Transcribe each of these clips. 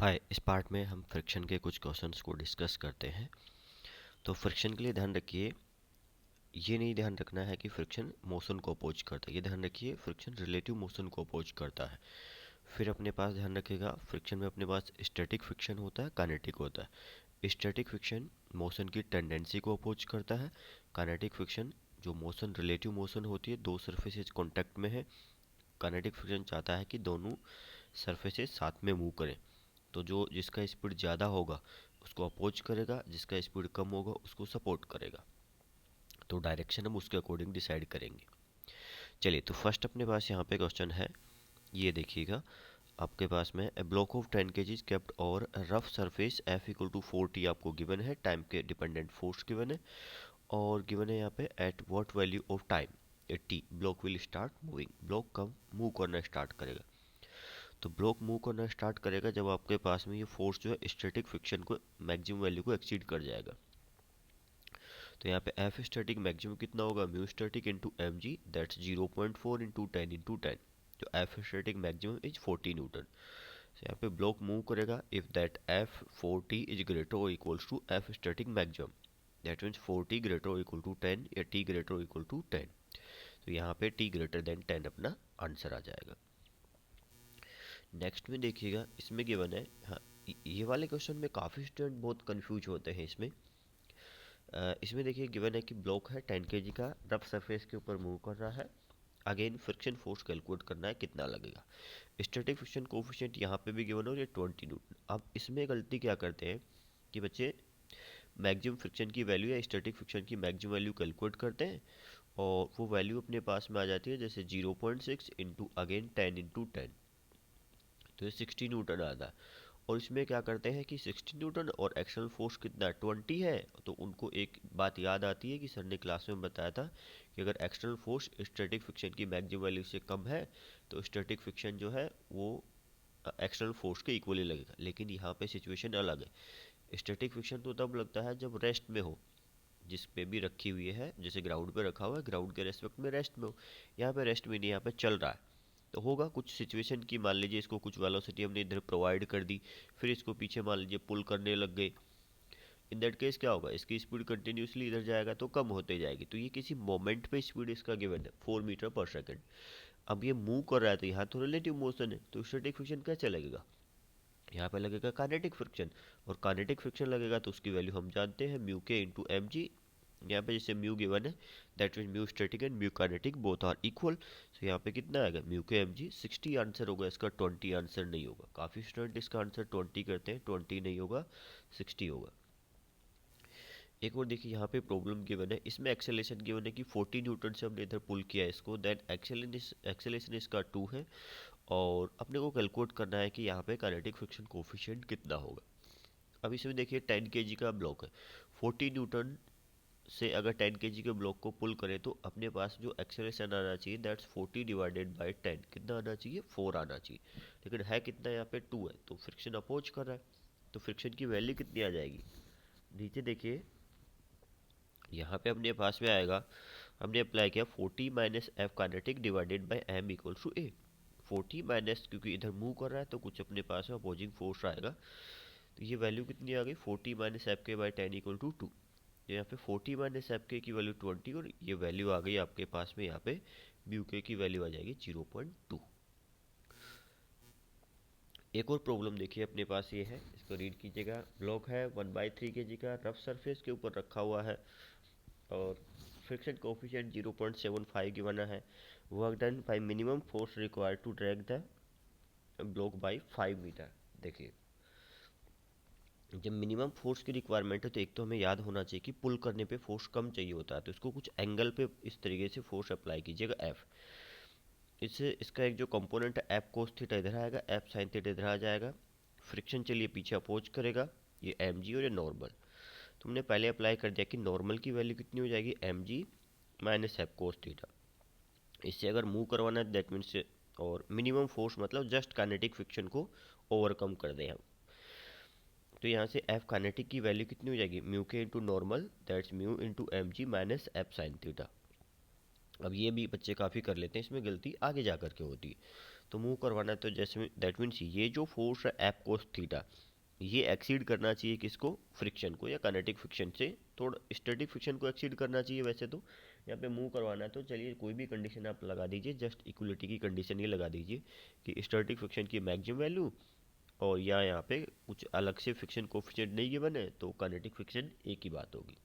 हाय, इस पार्ट में हम फ्रिक्शन के कुछ क्वेश्चंस को डिस्कस करते हैं। तो फ्रिक्शन के लिए ध्यान रखिए, ये नहीं ध्यान रखना है कि फ्रिक्शन मोशन को अपोज करता है, ये ध्यान रखिए फ्रिक्शन रिलेटिव मोशन को अपोज करता है। फिर अपने पास ध्यान रखिएगा, फ्रिक्शन में अपने पास स्टैटिक फ्रिक्शन होता है, काइनेटिक होता है। स्टैटिक फ्रिक्शन मोशन की टेंडेंसी को अपोज करता है। काइनेटिक फ्रिक्शन जो मोशन रिलेटिव मोशन होती है, दो सरफेसेस कांटेक्ट में है। काइनेटिक फ्रिक्शन चाहता है कि दोनों सरफेसेस साथ में मूव करें। तो जो जिसका स्पीड ज़्यादा होगा उसको अपोज करेगा, जिसका स्पीड कम होगा उसको सपोर्ट करेगा। तो डायरेक्शन हम उसके अकॉर्डिंग डिसाइड करेंगे। चलिए, तो फर्स्ट अपने पास यहाँ पे क्वेश्चन है, ये देखिएगा आपके पास में a block of 10 kg kept और rough surface F equal to 4t आपको गिवन है, टाइम के डिपेंडेंट फोर्स गिवन है, और गिवन है यहाँ पे at what value of time T block will start moving, block कब मूव करना स्टार्ट करेगा। तो ब्लॉक मूव करना स्टार्ट करेगा जब आपके पास में ये फोर्स जो है स्टैटिक फ्रिक्शन को मैक्सिमम वैल्यू को एक्सीड कर जाएगा। तो यहाँ पे एफ स्टैटिक मैक्सिमम कितना होगा, mu static into M G, that's 0.4 into 10 into 10। तो F static maximum is 40 newton. तो यहाँ पे ब्लॉक मूव करेगा if that F 40 is greater और equals to F static maximum, that means 40 greater और equal to 10 या टी ग्रेटर और equal to 10। तो यहाँ पे टी ग्रेटर देन 10 अपना आंसर आ जाएगा। नेक्स्ट में देखिएगा, इसमें गिवन है, हाँ ये वाले क्वेश्चन में काफ़ी स्टूडेंट बहुत कंफ्यूज होते हैं इसमें। इसमें देखिए गिवन है कि ब्लॉक है 10 kg का, रफ सरफेस के ऊपर मूव कर रहा है। अगेन फ्रिक्शन फोर्स कैलकुलेट करना है कितना लगेगा। स्टैटिक फ्रिक्शन कोफिशिएंट यहाँ पे भी गिवन हो, ये 20 न्यूटन। अब इसमें गलती क्या करते हैं कि बच्चे मैक्सिमम फ्रिक्शन की वैल्यू या स्टैटिक फ्रिक्शन की मैक्सिमम वैल्यू कैलकुलेट करते हैं, और वो वैल्यू अपने पास में आ जाती है जैसे 0.6 इंटू अगेन 10 इंटू 10, तो ये 60 न्यूटन आता है। और इसमें क्या करते हैं कि 60 न्यूटन और एक्सटर्नल फोर्स कितना 20 है, तो उनको एक बात याद आती है कि सर ने क्लास में बताया था कि अगर एक्सटर्नल फोर्स स्टैटिक फ्रिक्शन की मैक्सिमम वैल्यू से कम है तो स्टैटिक फ्रिक्शन जो है वो एक्सटर्नल फोर्स के इक्वली लगेगा। लेकिन यहाँ पे सिचुएशन अलग है। स्टैटिक फ्रिक्शन तो तब लगता है जब रेस्ट में हो, जिस पे भी रखी हुई है, जैसे ग्राउंड पे रखा हुआ है, ग्राउंड के रेस्पेक्ट में रेस्ट में हो। यहाँ पे रेस्ट में नहीं, यहाँ पे चल रहा है। तो होगा कुछ सिचुएशन की, मान लीजिए इसको कुछ वेलोसिटी हमने इधर प्रोवाइड कर दी, फिर इसको पीछे मान लीजिए पुल करने लग गए। इन दैट केस क्या होगा, इसकी स्पीड कंटिन्यूसली इधर जाएगा तो कम होते जाएगी। तो ये किसी मोमेंट पे स्पीड इसका गिवन है 4 मीटर पर सेकंड। अब ये मूव कर रहा है तो यहाँ तो रिलेटिव मोशन है, तो स्टैटिक फ्रिक्शन कैसे लगेगा, यहाँ पे लगेगा काइनेटिक फ्रिक्शन। और काइनेटिक फ्रिक्शन लगेगा तो उसकी वैल्यू हम जानते हैं, म्यू के इंटू एम जी। यहाँ पे जैसे म्यू गिवन है, that mean mu static and mu kinetic both are equal. तो यहाँ पे कितना आएगा, म्यू के एम जी 60 आंसर होगा इसका, 20 आंसर नहीं होगा। काफ़ी स्टूडेंट इसका आंसर 20 करते हैं, 20 नहीं होगा, 60 होगा। एक और देखिए यहाँ पे प्रॉब्लम गिवन है, इसमें एक्सेलेरेशन गिवन है कि 40 न्यूटन से हमने इधर पुल किया है इसको, देन एक्सेलेरेशन इसका 2 है, और अपने को कैलकुलेट करना है कि यहाँ पे काइनेटिक फ्रिक्शन कोफिशिएंट कितना होगा। अब इसमें देखिए 10 kg का ब्लॉक है, 40 न्यूटन से अगर 10 kg के ब्लॉक को पुल करें तो अपने पास जो एक्सेलरेशन आना चाहिए दैट्स 40 डिवाइडेड बाय 10, कितना आना चाहिए 4 आना चाहिए। लेकिन है कितना, यहाँ पे 2 है, तो फ्रिक्शन अपोज कर रहा है, तो फ्रिक्शन की वैल्यू कितनी आ जाएगी। नीचे देखिए यहाँ पे अपने पास में आएगा, हमने अप्लाई किया 40 minus F kinetic divided by M equals to A. 40 minus, क्योंकि इधर मूव कर रहा है तो कुछ अपने पास में अपोजिंग फोर्स आएगा, तो ये वैल्यू कितनी आ गई 40 माइनस एफ के बाई 10 इक्वल टू 2। यहाँ पे 40 माइनस एफ के की वैल्यू 20, और ये वैल्यू आ गई आपके पास में, यहाँ पे म्यू के की वैल्यू आ जाएगी 0.2। एक और प्रॉब्लम देखिए अपने पास ये है, इसको रीड कीजिएगा। ब्लॉक है 1/3 kg का, रफ सरफेस के ऊपर रखा हुआ है, और फ्रिक्शन कोफिशिएंट 0.75 गिवन है। Work done by minimum force required to drag the block by 5 metre. देखिए जब मिनिमम फोर्स की रिक्वायरमेंट है तो एक तो हमें याद होना चाहिए कि पुल करने पे फोर्स कम चाहिए होता है, तो इसको कुछ एंगल पे इस तरीके से फोर्स अप्लाई कीजिएगा एफ। इससे इसका एक जो कंपोनेंट है एफ कोस थीटा इधर आएगा, एफ साइन थीटा इधर आ जाएगा। फ्रिक्शन चलिए पीछे अपोज करेगा, ये एम जी और ये नॉर्मल। तो हमने पहले अप्लाई कर दिया कि नॉर्मल की वैल्यू कितनी हो जाएगी, M G minus F cos theta. इससे अगर मूव करवाना है दैट मीन्स, और मिनिमम फोर्स मतलब जस्ट काइनेटिक फ्रिक्शन को ओवरकम कर दें हम। तो यहाँ से एफ काइनेटिक की वैल्यू कितनी हो जाएगी, म्यू के into normal, that's mu into M G minus F sine theta. अब ये भी बच्चे काफ़ी कर लेते हैं, इसमें गलती आगे जा करके होती है। तो मूव करवाना है तो जैसे दैट मीन्स ये जो फोर्स है एफ कोस थीटा, ये एक्सीड करना चाहिए किसको, फ्रिक्शन को या काइनेटिक फ्रिक्शन से, थोड़ा स्टैटिक फ्रिक्शन को एक्सीड करना चाहिए वैसे तो। यहाँ पे मूव करवाना है तो चलिए कोई भी कंडीशन आप लगा दीजिए, जस्ट इक्वलिटी की कंडीशन ये लगा दीजिए कि स्टैटिक फ्रिक्शन की मैक्सिमम वैल्यू और या यहाँ पे कुछ अलग से फ्रिक्शन कोफिशिएंट नहीं गिवन है तो काइनेटिक फ्रिक्शन एक ही बात होगी।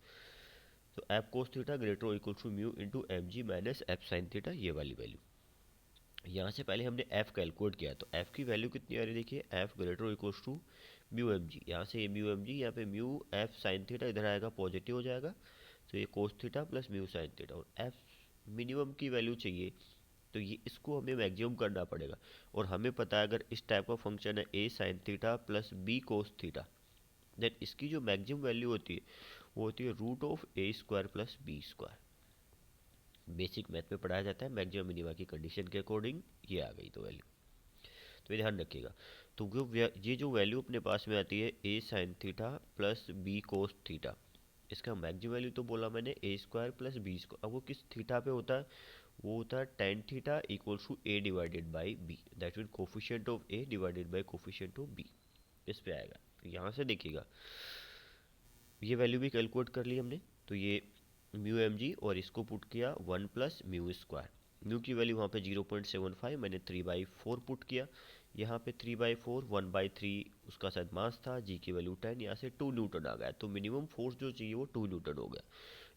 तो F cos theta greater equal to mu into F G minus F sine theta, ये वाली वैल्यू। यहाँ से पहले हमने एफ कैलकुलेट किया तो एफ की वैल्यू कितनी आ रही है, देखिए F greater equal to mu M G, यहाँ से ये म्यू एम जी, यहाँ पे म्यू एफ साइन थीटा इधर आएगा पॉजिटिव हो जाएगा, तो ये cos theta plus mu sine theta, और एफ मिनिमम की वैल्यू चाहिए तो ये इसको हमें मैक्सिमम करना पड़ेगा। और हमें पता है अगर इस टाइप का फंक्शन है A sine theta plus B cos theta, then इसकी जो मैक्सिमम वैल्यू होती है वो होती है root of A square plus B square. Basic math में पढ़ाया जाता है मैक्सिमम मिनिमा की कंडीशन के अकॉर्डिंग ये आ गई तो वैल्यू, तो ये ध्यान रखिएगा। तो ये जो वैल्यू अपने पास में आती है A sine theta plus B cos theta, इसका मैक्सिमम वैल्यू तो बोला मैंने A square plus B square, अब वो किस थीटा पे होता है, वो होता है tan theta equals to A divided by B, that mean coefficient of A divided by coefficient of B, इस पे आएगा। तो यहाँ से देखिएगा ये वैल्यू भी कैलकुलेट कर ली हमने, तो ये म्यू एम जी और इसको पुट किया one plus mu square, mu की वैल्यू वहाँ पे 0.75, मैंने 3/4 पुट किया, यहाँ पे 3/4 1/3 उसका शायद मास था, जी की वैल्यू 10, यहाँ से 2 न्यूटन आ गया, तो मिनिमम फोर्स जो चाहिए वो 2 न्यूटन हो गया।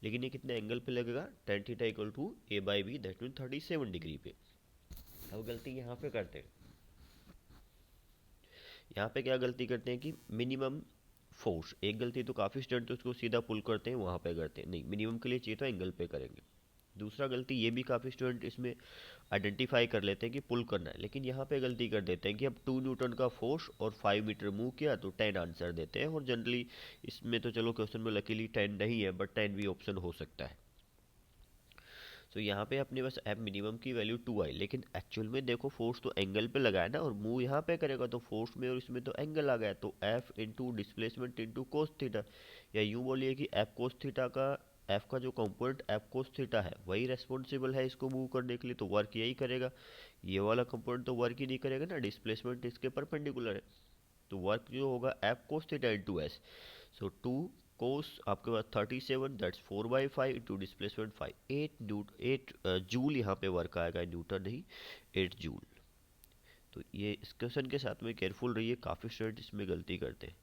लेकिन ये कितने एंगल पे लगेगा, tan theta equal to A by B, that mean 37 degree पे। अब गलती यहाँ पे करते हैं, यहाँ पे क्या गलती करते हैं कि मिनिमम फोर्स, एक गलती तो काफ़ी स्टूडेंट तो उसको सीधा पुल करते हैं वहाँ पे करते हैं, नहीं मिनिमम के लिए चाहिए तो एंगल पे करेंगे। दूसरा गलती ये भी काफ़ी स्टूडेंट इसमें आइडेंटिफाई कर लेते हैं कि पुल करना है, लेकिन यहाँ पे गलती कर देते हैं कि अब 2 न्यूटन का फोर्स और 5 मीटर मूव किया तो 10 आंसर देते हैं, और जनरली इसमें तो चलो क्वेश्चन में लकीली 10 नहीं है बट 10 भी ऑप्शन हो सकता है। तो यहाँ पे अपने पास एफ मिनिमम की वैल्यू 2 आई, लेकिन एक्चुअल में देखो फोर्स तो एंगल पे लगा है ना, और मूव यहाँ पे करेगा तो फोर्स में और इसमें तो एंगल आ गया, तो F into displacement into cos theta, या यूँ बोलिए कि एफ कोस थीटा का, एफ का जो कंपोनेंट एफ कोस थीटा है वही रेस्पॉन्सिबल है इसको मूव करने के लिए, तो वर्क यही करेगा, ये वाला कंपोनेंट तो वर्क ही नहीं करेगा ना, डिस्प्लेसमेंट इसके परपेंडिकुलर है, तो वर्क जो होगा F cos theta into S, so 2 cos आपके पास 37, दैट्स 4/5 इंटू डिस्प्लेसमेंट 5, 8 जूल यहाँ पे वर्क आएगा, न्यूटन नहीं 8 जूल। तो ये इस क्वेश्चन के साथ में केयरफुल रहिए, काफ़ी स्टूडेंट इसमें गलती करते हैं।